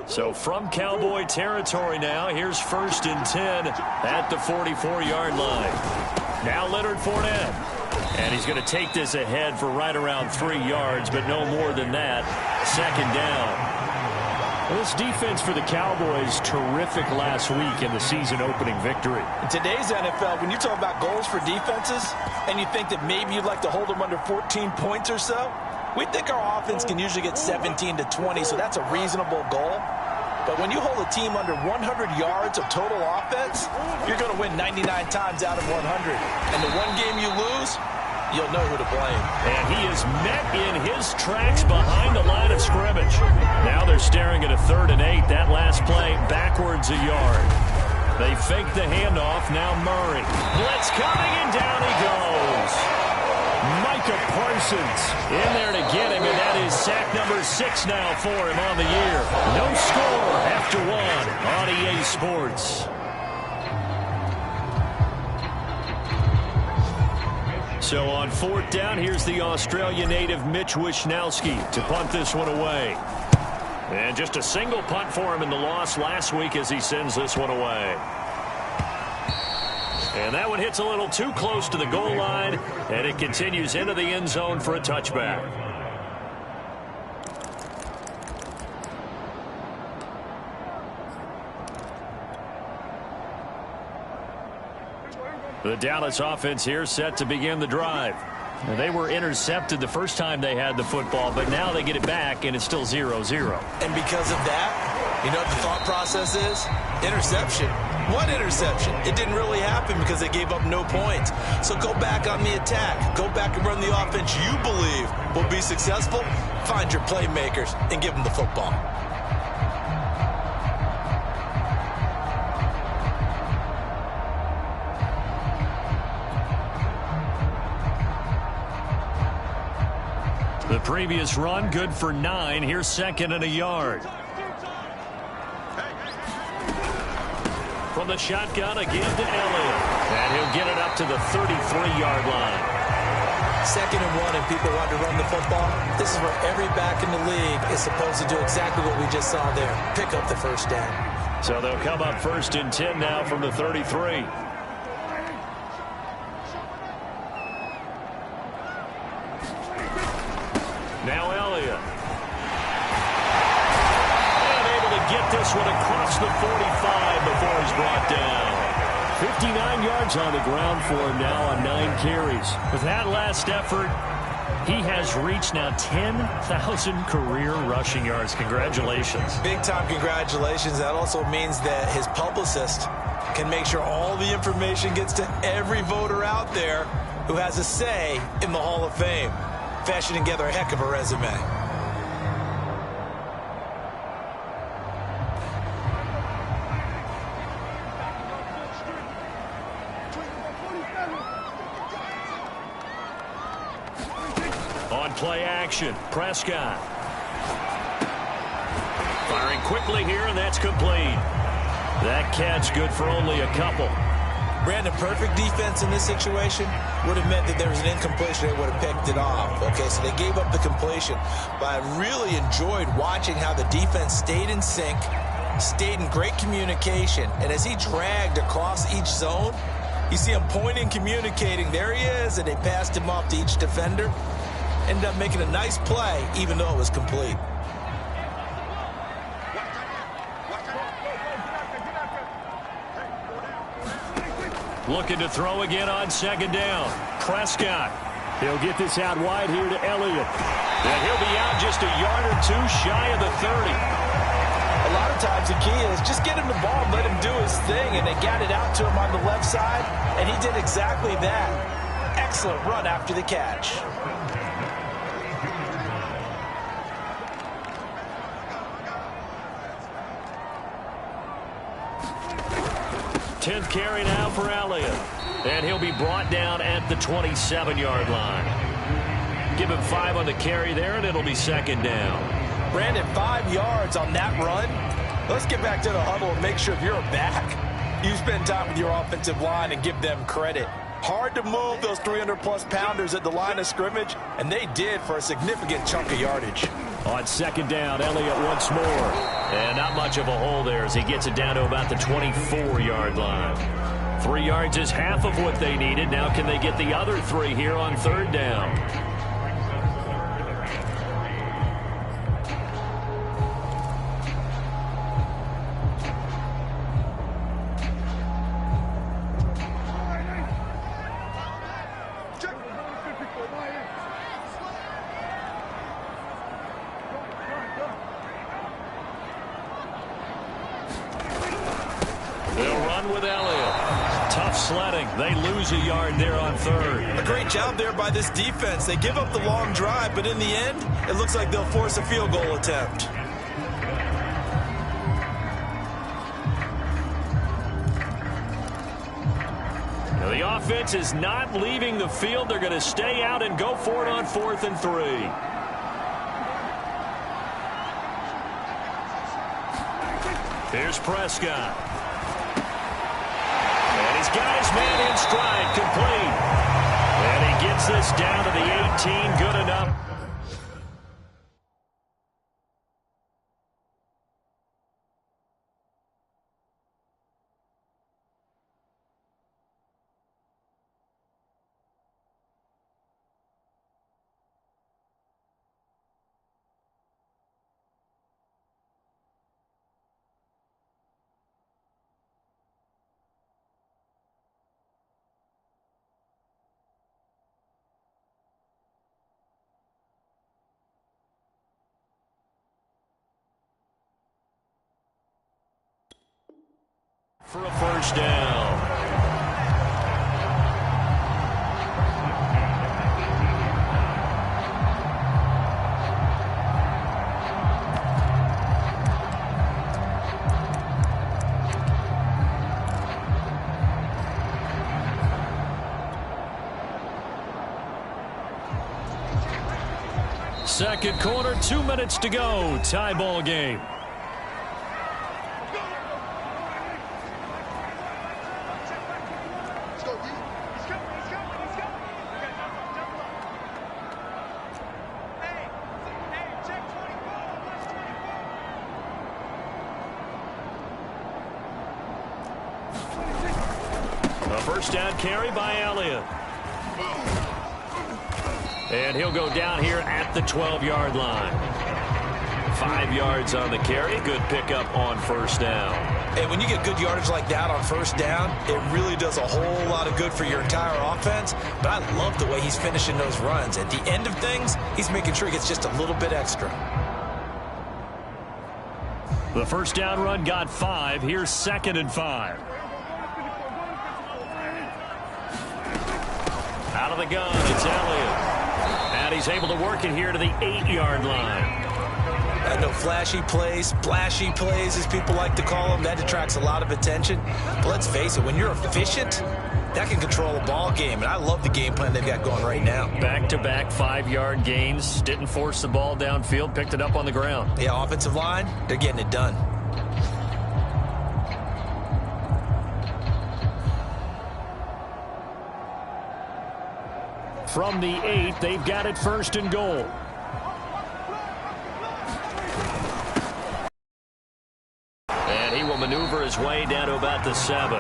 So from Cowboy territory now, here's 1st and 10 at the 44-yard line. Now Leonard Fournette. And he's going to take this ahead for right around 3 yards, but no more than that. 2nd down. Well, this defense for the Cowboys, terrific last week in the season-opening victory. In today's NFL, when you talk about goals for defenses, and you think that maybe you'd like to hold them under 14 points or so, we think our offense can usually get 17 to 20, so that's a reasonable goal. But when you hold a team under 100 yards of total offense, you're going to win 99 times out of 100. And the one game you lose, you'll know who to blame. And he is met in his tracks behind the line of scrimmage. Now they're staring at a 3rd and 8. That last play backwards a yard. They fake the handoff. Now Murray. Blitz coming, and down he goes. Micah Parsons in there to get him, and that is sack number 6 now for him on the year. No score after 1 on EA Sports. So on 4th down, here's the Australia native Mitch Wishnowsky to punt this one away. And just a single punt for him in the loss last week as he sends this one away. And that one hits a little too close to the goal line, and it continues into the end zone for a touchback. The Dallas offense here set to begin the drive. Now, they were intercepted the first time they had the football, but now they get it back, and it's still 0-0. And because of that, you know what the thought process is? Interception. What interception? It didn't really happen because they gave up no points. So go back on the attack. Go back and run the offense you believe will be successful. Find your playmakers and give them the football. The previous run, good for 9. Here's 2nd and a yard. From the shotgun, again to Elliott. And he'll get it up to the 33-yard line. 2nd and 1, and people want to run the football. This is where every back in the league is supposed to do exactly what we just saw there. Pick up the 1st down. So they'll come up 1st and 10 now from the 33. Now Elliott. And able to get this one across the 45 before he's brought down. 59 yards on the ground for him now on 9 carries. With that last effort, he has reached now 10,000 career rushing yards. Congratulations. Big-time congratulations. That also means that his publicist can make sure all the information gets to every voter out there who has a say in the Hall of Fame. Fashioning together a heck of a resume. On play action, Prescott. Firing quickly here, and that's complete. That catch good for only a couple. Brandon, perfect defense in this situation would have meant that there was an incompletion. They would have picked it off. Okay, so they gave up the completion. But I really enjoyed watching how the defense stayed in sync, stayed in great communication. And as he dragged across each zone, you see him pointing, communicating. There he is, and they passed him off to each defender. Ended up making a nice play, even though it was complete. Looking to throw again on 2nd down. Prescott. He'll get this out wide here to Elliott. And he'll be out just a yard or 2 shy of the 30. A lot of times the key is just get him the ball and let him do his thing. And they got it out to him on the left side, and he did exactly that. Excellent run after the catch. Tenth carry now for Elliott. And he'll be brought down at the 27-yard line. Give him 5 on the carry there, and it'll be 2nd down. Brandon, 5 yards on that run. Let's get back to the huddle and make sure if you're a back, you spend time with your offensive line and give them credit. Hard to move those 300-plus pounders at the line of scrimmage, and they did for a significant chunk of yardage. On second down, Elliott once more. And not much of a hole there as he gets it down to about the 24-yard line. 3 yards is half of what they needed. Now can they get the other 3 here on third down? With Elliott. Tough sledding. They lose a yard there on third. A great job there by this defense. They give up the long drive, but in the end, it looks like they'll force a field goal attempt. Now the offense is not leaving the field. They're going to stay out and go for it on 4th and 3. Here's Prescott. He's got his man in stride, complete. And he gets this down to the 18, good enough. For a first down. Second quarter, 2 minutes to go. Tie ball game. A first down carry by Elliott. And he'll go down here at the 12-yard line. 5 yards on the carry. Good pickup on first down. And when you get good yardage like that on first down, it really does a whole lot of good for your entire offense. But I love the way he's finishing those runs. At the end of things, he's making sure he gets just a little bit extra. The first down run got 5. Here's 2nd and 5. Out of the gun, it's Elliott. And he's able to work it here to the 8-yard line. I know flashy plays, splashy plays, as people like to call them, that attracts a lot of attention. But let's face it, when you're efficient, that can control a ball game. And I love the game plan they've got going right now. Back-to-back 5-yard gains. Didn't force the ball downfield. Picked it up on the ground. Yeah, offensive line, they're getting it done. From the 8, they've got it 1st and goal. And he will maneuver his way down to about the 7.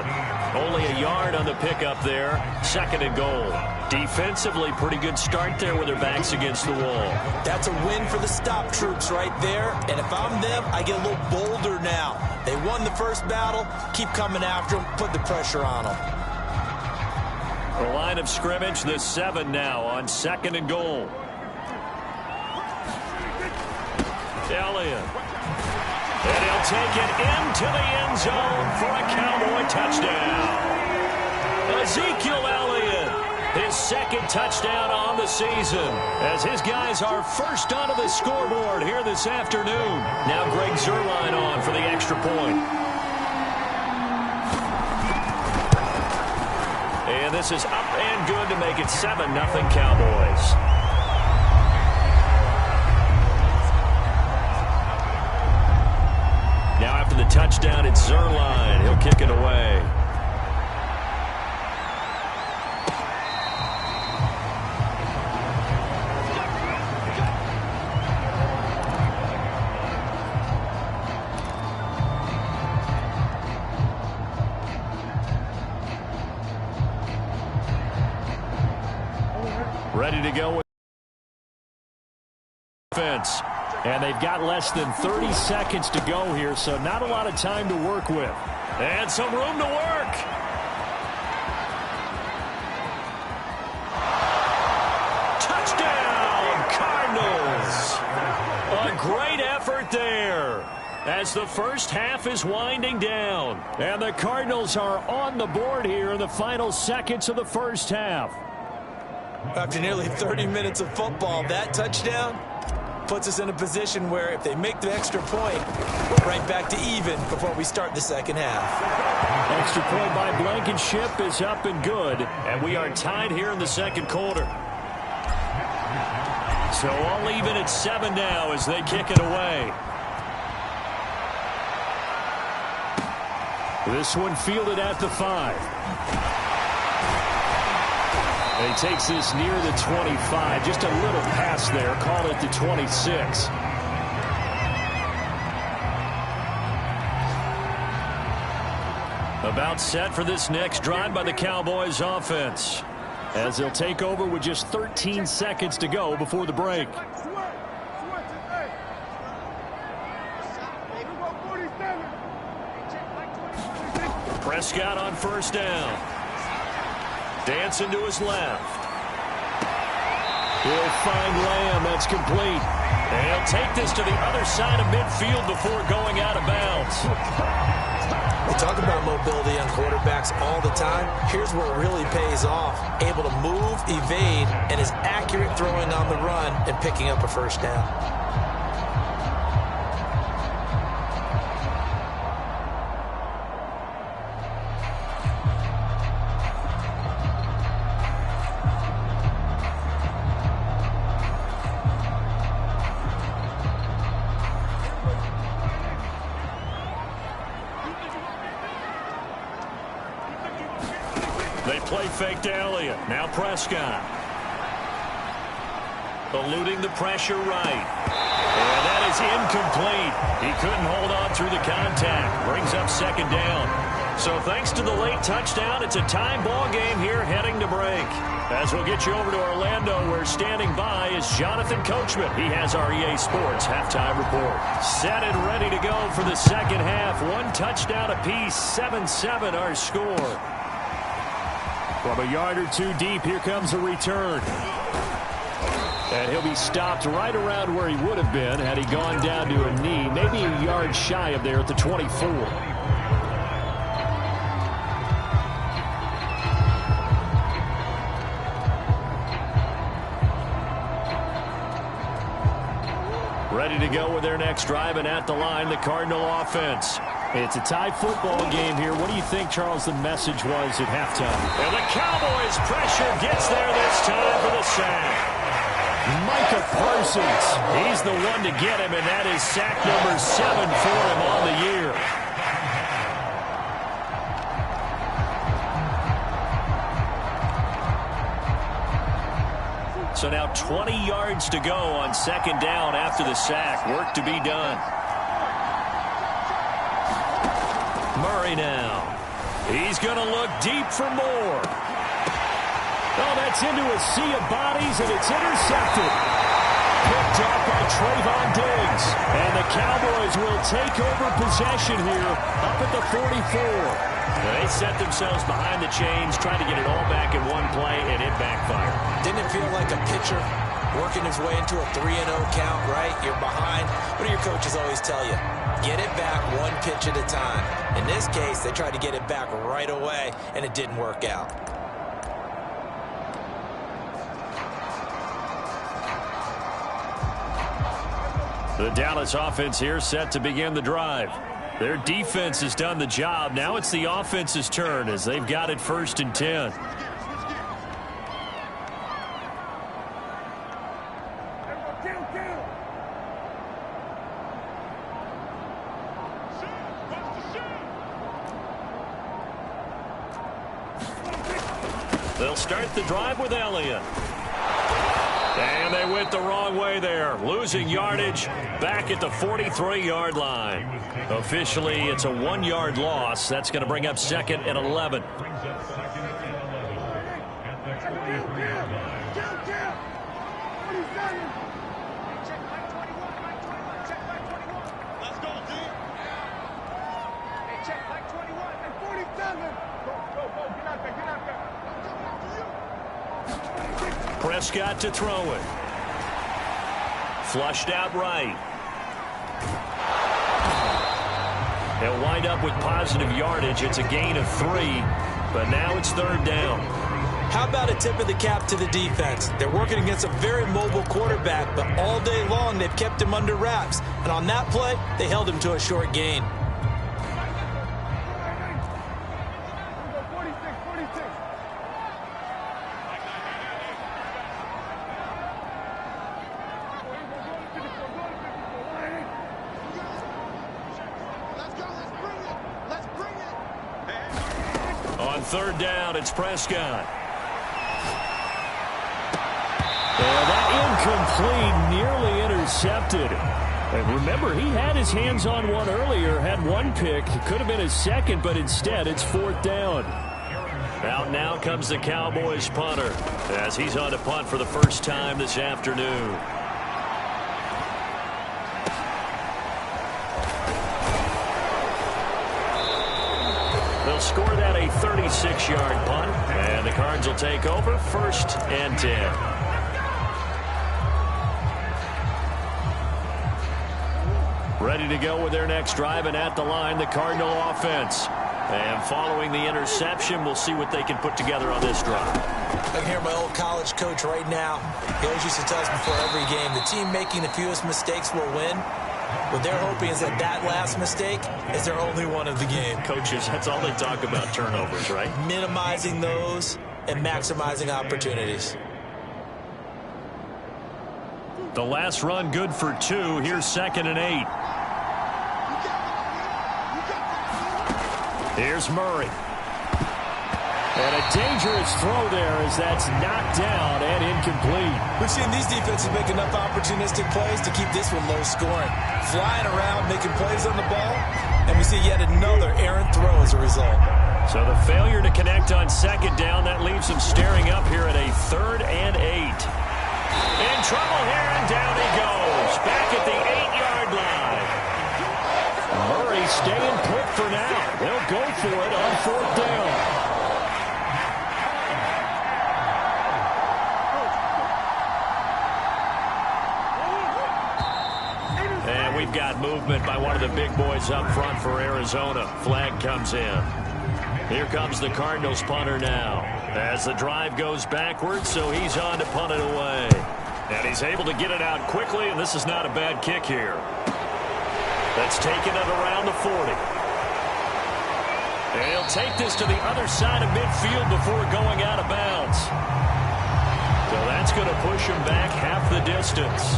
Only a yard on the pickup there. 2nd and goal. Defensively, pretty good start there with their backs against the wall. That's a win for the stop troops right there. And if I'm them, I get a little bolder now. They won the first battle. Keep coming after them. Put the pressure on them. The line of scrimmage, the 7 now on 2nd and goal. Elliott. And he'll take it into the end zone for a Cowboy touchdown. Ezekiel Elliott, his 2nd touchdown on the season, as his guys are first onto the scoreboard here this afternoon. Now Greg Zuerlein on for the extra point. And this is up and good to make it 7-0 Cowboys. Now after the touchdown, it's Zuerlein. He'll kick it away. Ready to go with offense. And they've got less than 30 seconds to go here, so not a lot of time to work with. And some room to work. Touchdown, Cardinals. A great effort there as the first half is winding down. And the Cardinals are on the board here in the final seconds of the first half. After nearly 30 minutes of football, that touchdown puts us in a position where if they make the extra point, we're right back to even before we start the second half. Extra point by Blankenship is up and good, and we are tied here in the second quarter. So all even at 7 now as they kick it away. This one fielded at the 5. And he takes this near the 25. Just a little pass there. Call it the 26. About set for this next drive by the Cowboys offense, as they'll take over with just 13 seconds to go before the break. Prescott on first down. Dancing to his left. He'll find Lamb. That's complete. And he'll take this to the other side of midfield before going out of bounds. We talk about mobility on quarterbacks all the time. Here's where it really pays off. Able to move, evade, and is accurate throwing on the run and picking up a first down. They play fake to Elliott. Now Prescott. Eluding the pressure right. And that is incomplete. He couldn't hold on through the contact. Brings up second down. So thanks to the late touchdown, it's a tie ball game here heading to break. As we'll get you over to Orlando, where standing by is Jonathan Coachman. He has our EA Sports halftime report. Set and ready to go for the second half. One touchdown apiece, 7-7 our score. From a yard or two deep, here comes a return. And he'll be stopped right around where he would have been had he gone down to a knee, maybe a yard shy of there at the 24. Ready to go with their next drive, and at the line, the Cardinal offense. It's a tie football game here. What do you think, Charles, the message was at halftime? And the Cowboys pressure gets there this time for the sack. Micah Parsons. He's the one to get him, and that is sack number 7 for him on the year. So now 20 yards to go on second down after the sack. Work to be done. Murray now. He's going to look deep for more. Oh, that's into a sea of bodies, and it's intercepted. Picked up by Trayvon Diggs. And the Cowboys will take over possession here up at the 44. They set themselves behind the chains, trying to get it all back in one play, and it backfired. Didn't it feel like a pitcher working his way into a 3-0 count, right? You're behind. What do your coaches always tell you? Get it back one pitch at a time. In this case, they tried to get it back right away, and it didn't work out. The Dallas offense here set to begin the drive. Their defense has done the job. Now it's the offense's turn as they've got it 1st and 10. They'll start the drive with Elliott. And they went the wrong way there, losing yardage back at the 43-yard line. Officially, it's a 1-yard loss. That's going to bring up 2nd and 11. Prescott to throw it. Flushed out right. He'll wind up with positive yardage. It's a gain of 3, but now it's 3rd down. How about a tip of the cap to the defense? They're working against a very mobile quarterback, but all day long they've kept him under wraps. And on that play, they held him to a short gain. On 3rd down, it's Prescott. And that incomplete, nearly intercepted. And remember, he had his hands on one earlier, had one pick. It could have been his second, but instead it's 4th down. Out now comes the Cowboys punter as he's on to punt for the first time this afternoon. They'll score that a 36-yard punt, and the Cards will take over 1st and 10. Ready to go with their next drive, and at the line, the Cardinal offense. And following the interception, we'll see what they can put together on this drive. I can hear my old college coach right now. He always used to tell us before every game, the team making the fewest mistakes will win. What they're hoping is that that last mistake is their only one of the game. Coaches, that's all they talk about, turnovers, right? Minimizing those and maximizing opportunities. The last run good for 2. Here's 2nd and 8. Here's Murray. And a dangerous throw there as that's knocked down and incomplete. We've seen these defenses make enough opportunistic plays to keep this one low scoring. Flying around, making plays on the ball, and we see yet another errant throw as a result. So the failure to connect on 2nd down, that leaves them staring up here at a 3rd and 8. In trouble here, and down he goes. Back at the 8-yard line. Murray staying put for now. They'll go for it on 4th down. And we've got movement by one of the big boys up front for Arizona. Flag comes in. Here comes the Cardinals punter now as the drive goes backwards, so he's on to punt it away. And he's able to get it out quickly, and this is not a bad kick here. That's taken it around the 40. And he'll take this to the other side of midfield before going out of bounds. So that's going to push him back half the distance.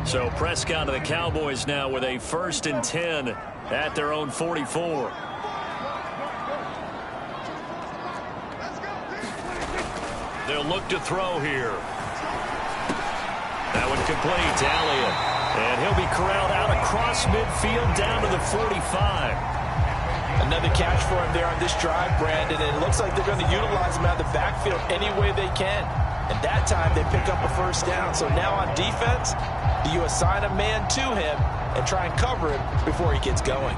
So Prescott of the Cowboys now with a 1st and 10 at their own 44. They'll look to throw here. That one complete to Elliott. And he'll be corralled out across midfield down to the 45. Another catch for him there on this drive, Brandon, and it looks like they're going to utilize him out of the backfield any way they can. And that time they pick up a 1st down. So now on defense, do you assign a man to him and try and cover him before he gets going?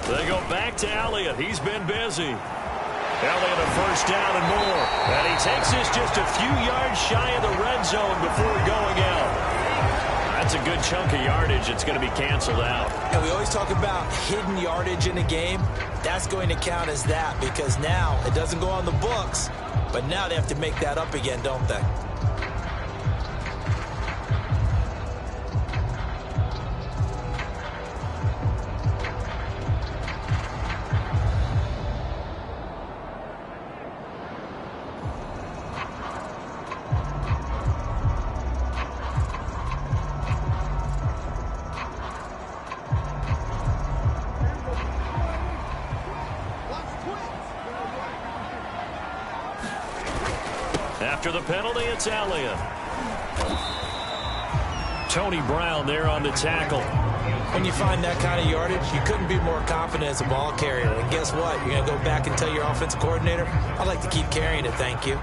They go back to Elliott. He's been busy. Elliott a 1st down and more. And he takes this just a few yards shy of the red zone before going out. That's a good chunk of yardage. It's going to be canceled out. And we always talk about hidden yardage in a game. That's going to count as that because now it doesn't go on the books, but now they have to make that up again, don't they? After the penalty, it's Elliott. Tony Brown there on the tackle. When you find that kind of yardage, you couldn't be more confident as a ball carrier. And guess what? You're going to go back and tell your offensive coordinator, I'd like to keep carrying it, thank you.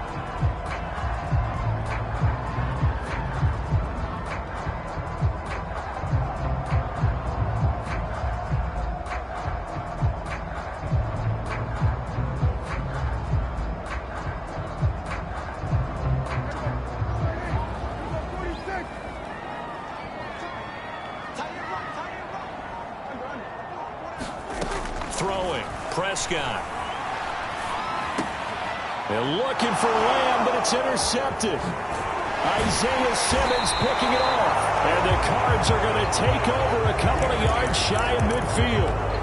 Throwing, Prescott. They're looking for Lamb, but it's intercepted. Isaiah Simmons picking it off. And the Cards are going to take over a couple of yards shy of midfield.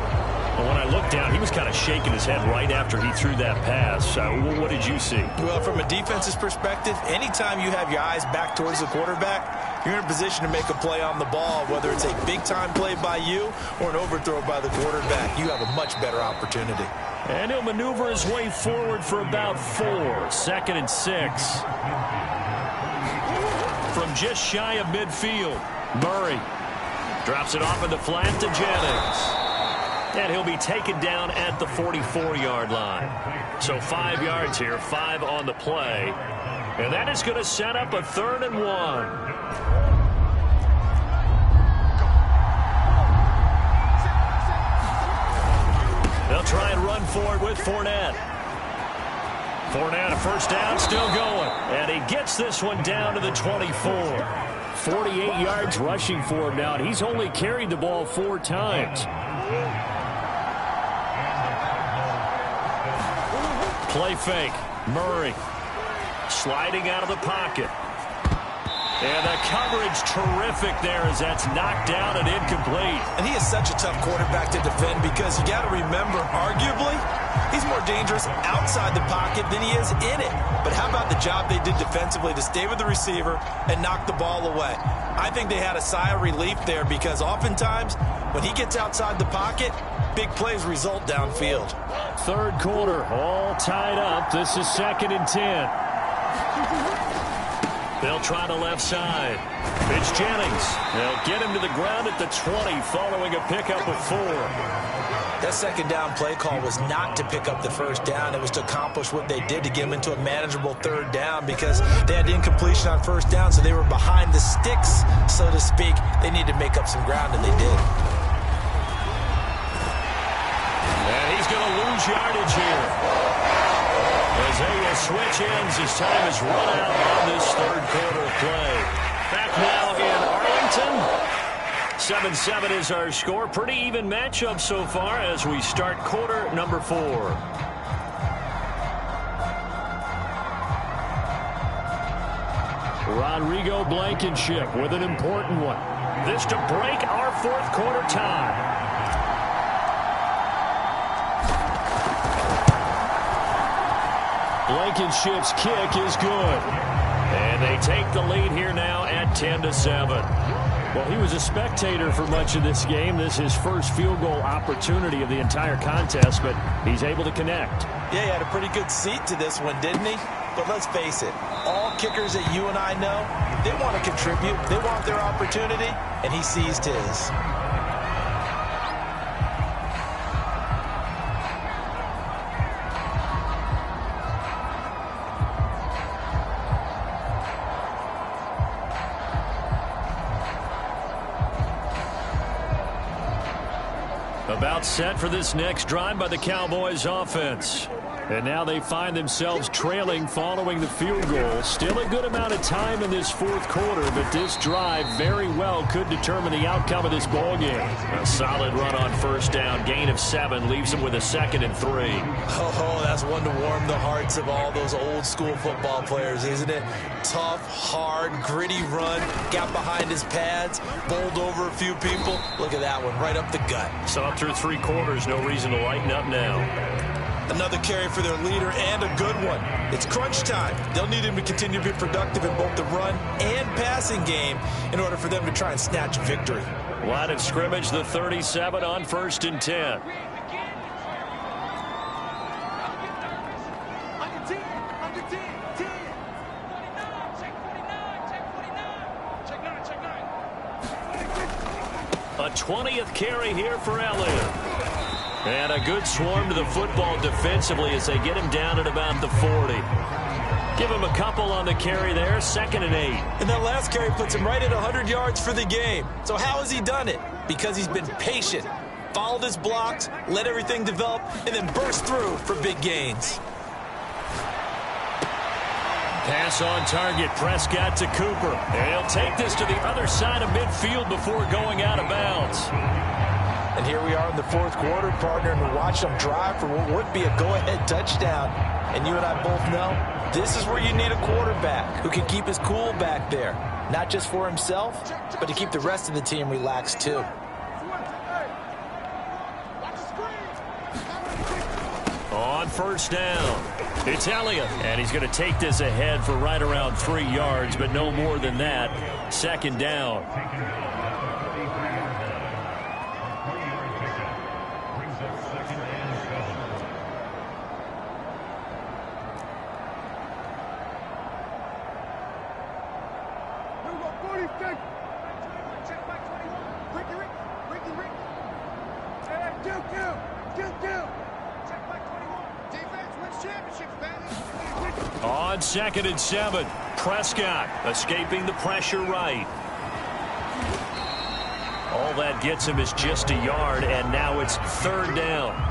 Well, when I looked down, he was kind of shaking his head right after he threw that pass. What did you see? Well, from a defense's perspective, anytime you have your eyes back towards the quarterback, you're in a position to make a play on the ball, whether it's a big-time play by you or an overthrow by the quarterback. You have a much better opportunity. And he'll maneuver his way forward for about 4. 2nd and 6. From just shy of midfield, Murray drops it off in the flat to Jennings. And he'll be taken down at the 44-yard line. So 5 yards here, 5 on the play. And that is going to set up a 3rd and 1. They'll try and run for it with Fournette. Fournette, a first down, still going. And he gets this one down to the 24. 48 yards rushing for him now, and he's only carried the ball 4 times. Play fake. Murray sliding out of the pocket. And the coverage terrific there as that's knocked down and incomplete. And he is such a tough quarterback to defend because you got to remember, arguably, he's more dangerous outside the pocket than he is in it. But how about the job they did defensively to stay with the receiver and knock the ball away? I think they had a sigh of relief there because oftentimes when he gets outside the pocket, big plays result downfield. 3rd quarter, all tied up. This is 2nd and 10. They'll try the left side. It's Jennings. They'll get him to the ground at the 20 following a pickup of 4. That 2nd down play call was not to pick up the 1st down. It was to accomplish what they did to get him into a manageable 3rd down because they had incompletion on 1st down, so they were behind the sticks, so to speak. They needed to make up some ground, and they did. And he's going to lose yardage here. As they switch ends, his time is run out on this 3rd quarter play. Back now in Arlington. 7-7 is our score. Pretty even matchup so far as we start quarter number 4. Rodrigo Blankenship with an important one. This to break our 4th quarter tie. Blankenship's kick is good. And they take the lead here now at 10-7. Well, he was a spectator for much of this game. This is his first field goal opportunity of the entire contest, but he's able to connect. Yeah, he had a pretty good seat to this one, didn't he? But let's face it, all kickers that you and I know, they want to contribute. They want their opportunity, and he seized his. About set for this next drive by the Cowboys offense. And now they find themselves trailing following the field goal. Still a good amount of time in this 4th quarter, but this drive very well could determine the outcome of this ball game. A solid run on 1st down. Gain of 7 leaves them with a 2nd and 3. Oh, that's one to warm the hearts of all those old school football players, isn't it? Tough, hard, gritty run. Got behind his pads, bowled over a few people. Look at that one, right up the gut. So up through 3 quarters, no reason to lighten up now. Another carry for their leader and a good one. It's crunch time. They'll need him to continue to be productive in both the run and passing game in order for them to try and snatch a victory. Line of scrimmage, the 37 on 1st and 10. A 20th carry here for Elliott. And a good swarm to the football defensively as they get him down at about the 40. Give him a couple on the carry there, 2nd and 8. And that last carry puts him right at 100 yards for the game. So how has he done it? Because he's been patient, followed his blocks, let everything develop, and then burst through for big gains. Pass on target, Prescott to Cooper. And he'll take this to the other side of midfield before going out of bounds. And here we are in the 4th quarter, partner, and we watch them drive for what would be a go-ahead touchdown. And you and I both know this is where you need a quarterback who can keep his cool back there. Not just for himself, but to keep the rest of the team relaxed too. On 1st down, it's Elliott. And he's going to take this ahead for right around 3 yards, but no more than that. 2nd down. On 2nd and 7, Prescott escaping the pressure right. All that gets him is just a yard, and now it's 3rd down.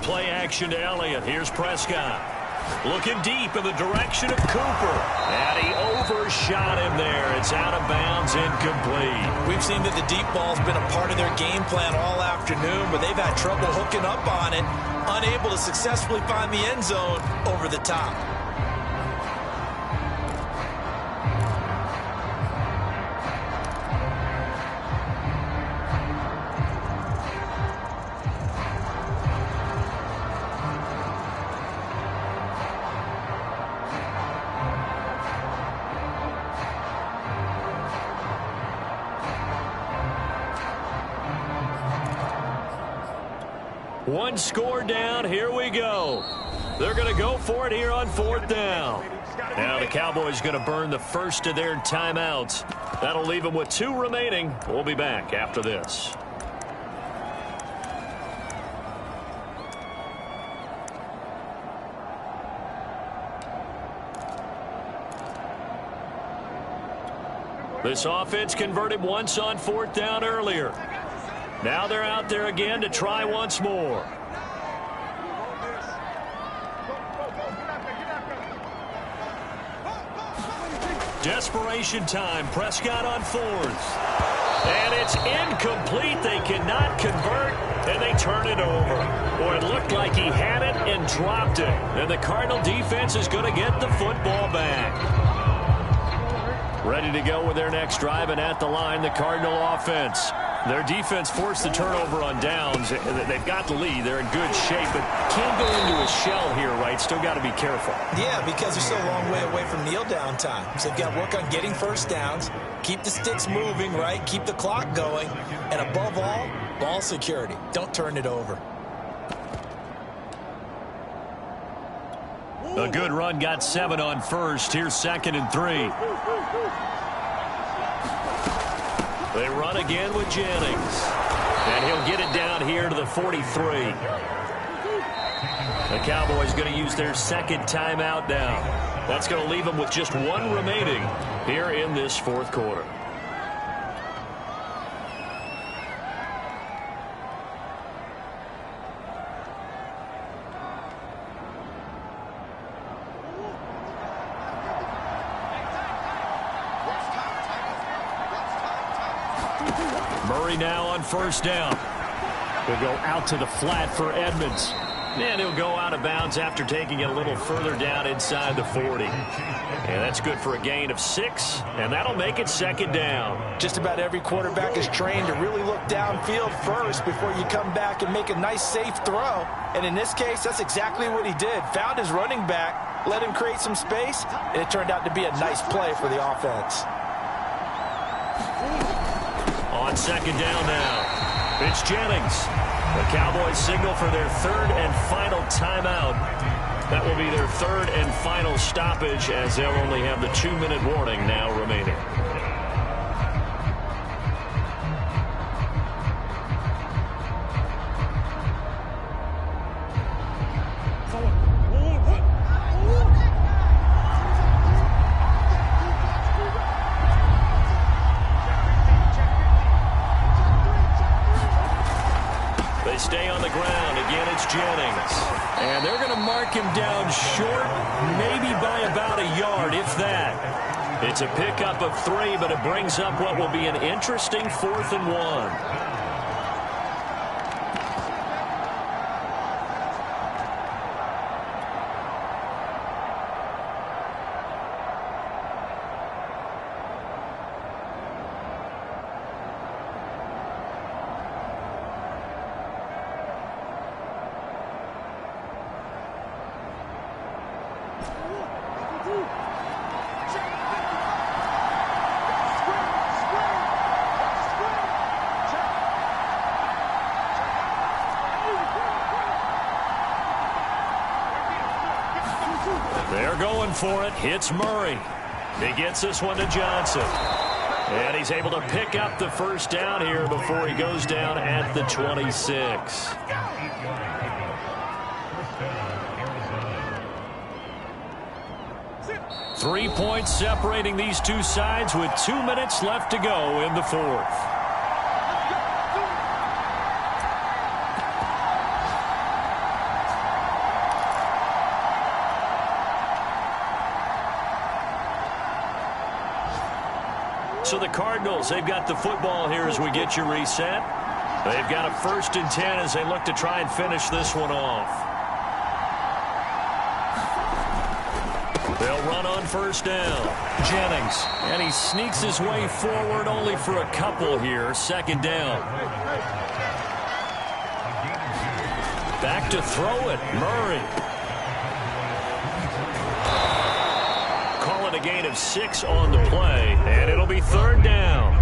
Play action to Elliott. Here's Prescott. Looking deep in the direction of Cooper. And he overshot him there. It's out of bounds, incomplete. We've seen that the deep ball's been a part of their game plan all afternoon, but they've had trouble hooking up on it, unable to successfully find the end zone over the top. One score down. Here we go. They're going to go for it here on 4th down. Now the Cowboys going to burn the first of their timeouts. That'll leave them with 2 remaining. We'll be back after this. This offense converted once on 4th down earlier. Now they're out there again to try once more. Desperation time. Prescott on 4th. And it's incomplete. They cannot convert, and they turn it over. Or it looked like he had it and dropped it. And the Cardinal defense is going to get the football back. Ready to go with their next drive, and at the line, the Cardinal offense. Their defense forced the turnover on downs. They've got the lead. They're in good shape, but can't go into a shell here, right? Still got to be careful. Yeah, because they're still a long way away from kneel down time. So they've got to work on getting 1st downs, keep the sticks moving, right? Keep the clock going. And above all, ball security. Don't turn it over. A good run got 7 on 1st. Here's 2nd and 3. They run again with Jennings. And he'll get it down here to the 43. The Cowboys going to use their 2nd timeout now. That's going to leave them with just 1 remaining here in this 4th quarter. Murray now on 1st down. Will go out to the flat for Edmonds. And he'll go out of bounds after taking it a little further down inside the 40. And that's good for a gain of 6, and that'll make it second down. Just about every quarterback is trained to really look downfield first before you come back and make a nice, safe throw. And in this case, that's exactly what he did. Found his running back, let him create some space, and it turned out to be a nice play for the offense. On second down now, it's Jennings. The Cowboys signal for their third and final timeout. That will be their third and final stoppage, as they'll only have the 2-minute warning now remaining. Stay on the ground. Again, it's Jennings. And they're going to mark him down short, maybe by about a yard, if that. It's a pickup of 3, but it brings up what will be an interesting 4th and 1. They're going for it. It's Murray. He gets this one to Johnson. And he's able to pick up the first down here before he goes down at the 26. Three points separating these two sides with 2 minutes left to go in the 4th. So the Cardinals, they've got the football here as we get you reset. They've got a 1st and 10 as they look to try and finish this one off. They'll run on 1st down. Jennings, and he sneaks his way forward only for a couple here. 2nd down. Back to throw it, Murray. A gain of 6 on the play, and it'll be 3rd down.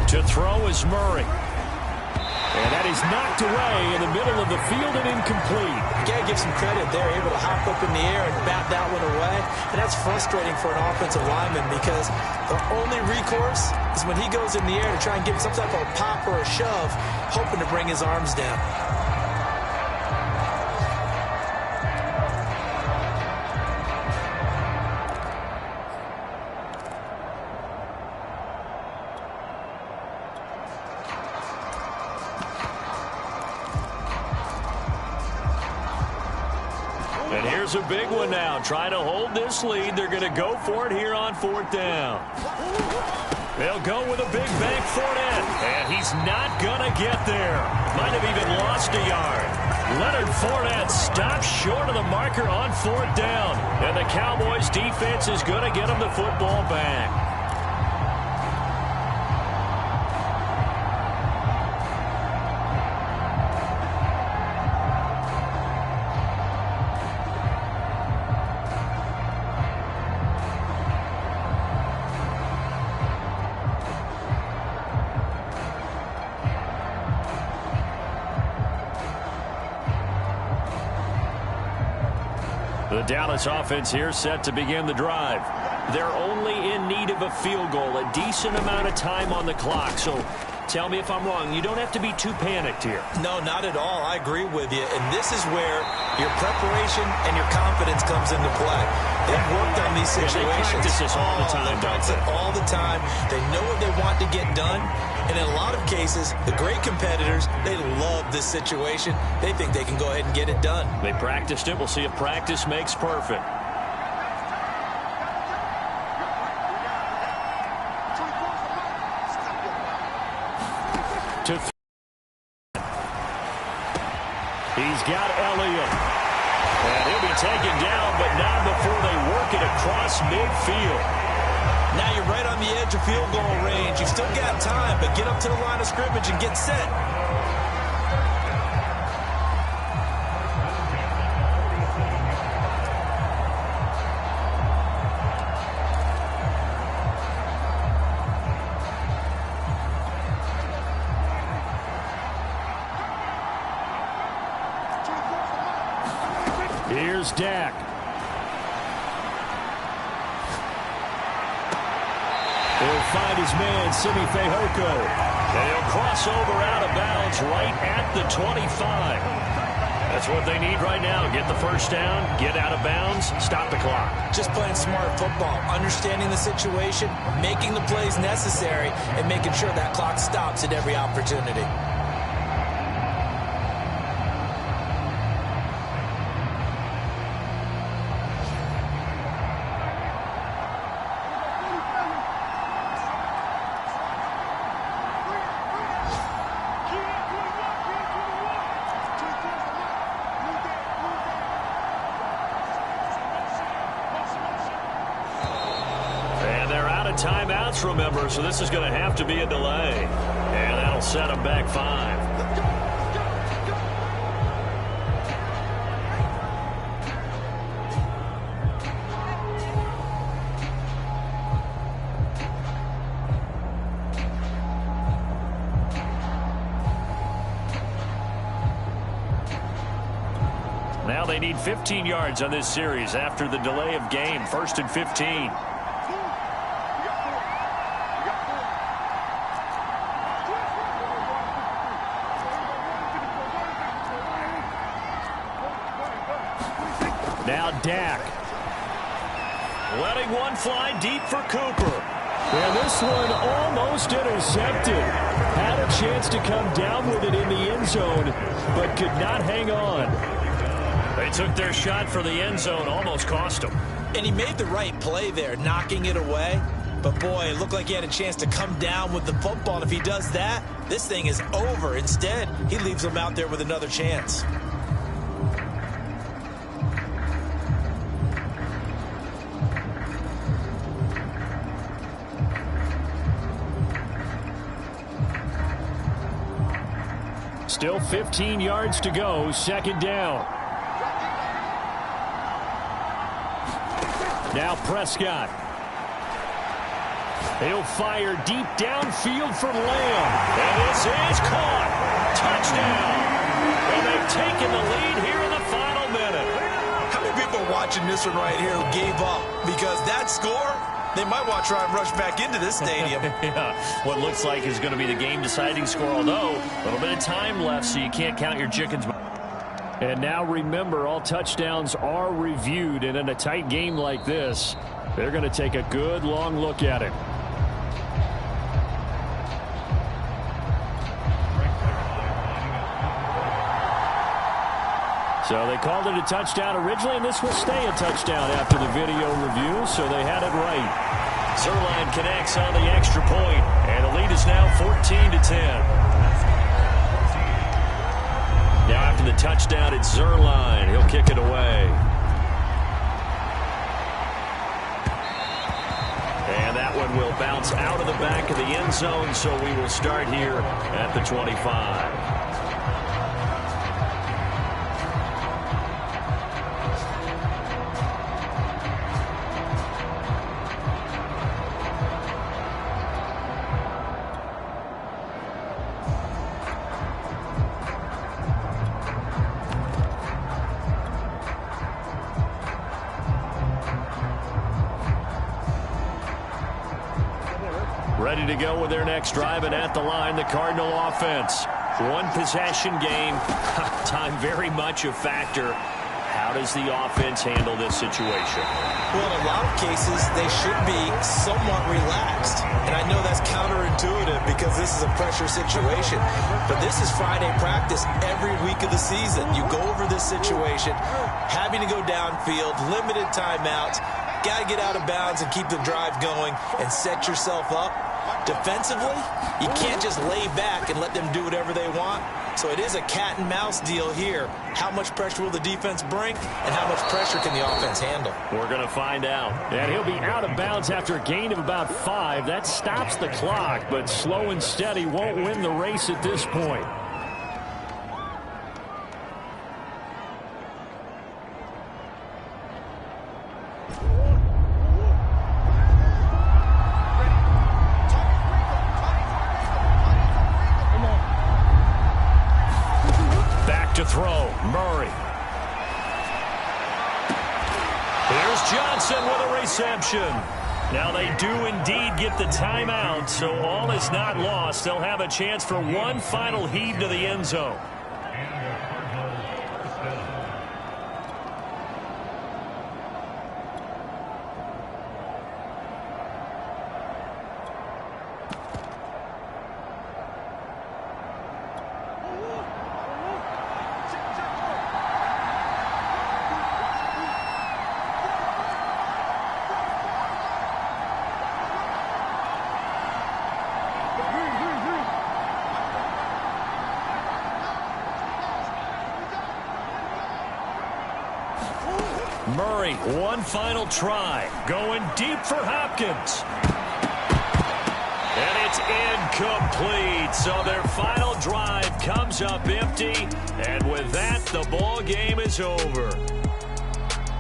To throw is Murray. And that is knocked away in the middle of the field and incomplete. You got to give some credit. They're able to hop up in the air and bat that one away. And that's frustrating for an offensive lineman because the only recourse is when he goes in the air to try and give some type of a pop or a shove, hoping to bring his arms down. And here's a big one now. Trying to hold this lead. They're going to go for it here on 4th down. They'll go with a big bank Fournette. And he's not going to get there. Might have even lost a yard. Leonard Fournette stops short of the marker on 4th down. And the Cowboys defense is going to get him the football back. The Dallas offense here set to begin the drive. They're only in need of a field goal, a decent amount of time on the clock. So tell me if I'm wrong. You don't have to be too panicked here. No, not at all. I agree with you. And this is where your preparation and your confidence comes into play. They've worked on these situations. They practice this all the time. They practice it all the time. They know what they want to get done. And in a lot of cases, the great competitors, they love this situation. They think they can go ahead and get it done. They practiced it. We'll see if practice makes perfect. He's got Elliott. And he'll be taken down, but not before they work it across midfield. Now you're right on the edge of field goal range. You've still got time, but get up to the line of scrimmage and get set. Here's Dak. He'll find his man, Simi Fehoko. And he'll cross over out of bounds right at the 25. That's what they need right now. Get the first down, get out of bounds, stop the clock. Just playing smart football, understanding the situation, making the plays necessary, and making sure that clock stops at every opportunity. Timeouts, remember, so this is going to have to be a delay. And that'll set them back 5. Now they need 15 yards on this series after the delay of game. 1st and 15. Now Dak. Letting one fly deep for Cooper. And this one almost intercepted. Had a chance to come down with it in the end zone, but could not hang on. They took their shot for the end zone, almost cost them. And he made the right play there, knocking it away. But, boy, it looked like he had a chance to come down with the football. And if he does that, this thing is over. Instead, he leaves him out there with another chance. Still 15 yards to go, 2nd down. Now Prescott. He'll fire deep downfield for Lamb. And this is caught. Touchdown. And they've taken the lead here in the final minute. How many people are watching this one right here who gave up? Because that score, they might want to try and rush back into this stadium. Yeah, what looks like is going to be the game-deciding score, although a little bit of time left, so you can't count your chickens. And now remember, all touchdowns are reviewed, and in a tight game like this, they're going to take a good long look at it. So they called it a touchdown originally, and this will stay a touchdown after the video review, so they had it right. Zerline connects on the extra point, and the lead is now 14-10. Now after the touchdown, it's Zerline. He'll kick it away. And that one will bounce out of the back of the end zone, so we will start here at the 25. Ready to go with their next drive, and at the line, the Cardinal offense. One possession game. Time very much a factor. How does the offense handle this situation? Well, in a lot of cases, they should be somewhat relaxed. And I know that's counterintuitive because this is a pressure situation. But this is Friday practice every week of the season. You go over this situation, having to go downfield, limited timeouts, got to get out of bounds and keep the drive going and set yourself up. Defensively, you can't just lay back and let them do whatever they want. So it is a cat and mouse deal here. How much pressure will the defense bring, and how much pressure can the offense handle? We're going to find out. And he'll be out of bounds after a gain of about 5. That stops the clock, but slow and steady won't win the race at this point. To throw, Murray. Here's Johnson with a reception. Now they do indeed get the timeout, so all is not lost. They'll have a chance for one final heave to the end zone. Murray, one final try. Going deep for Hopkins. And it's incomplete. So their final drive comes up empty. And with that, the ball game is over.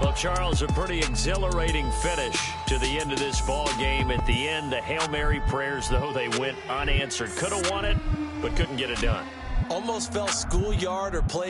Well, Charles, a pretty exhilarating finish to the end of this ball game. At the end, the Hail Mary prayers, though, they went unanswered. Could have won it, but couldn't get it done. Almost felt schoolyard or play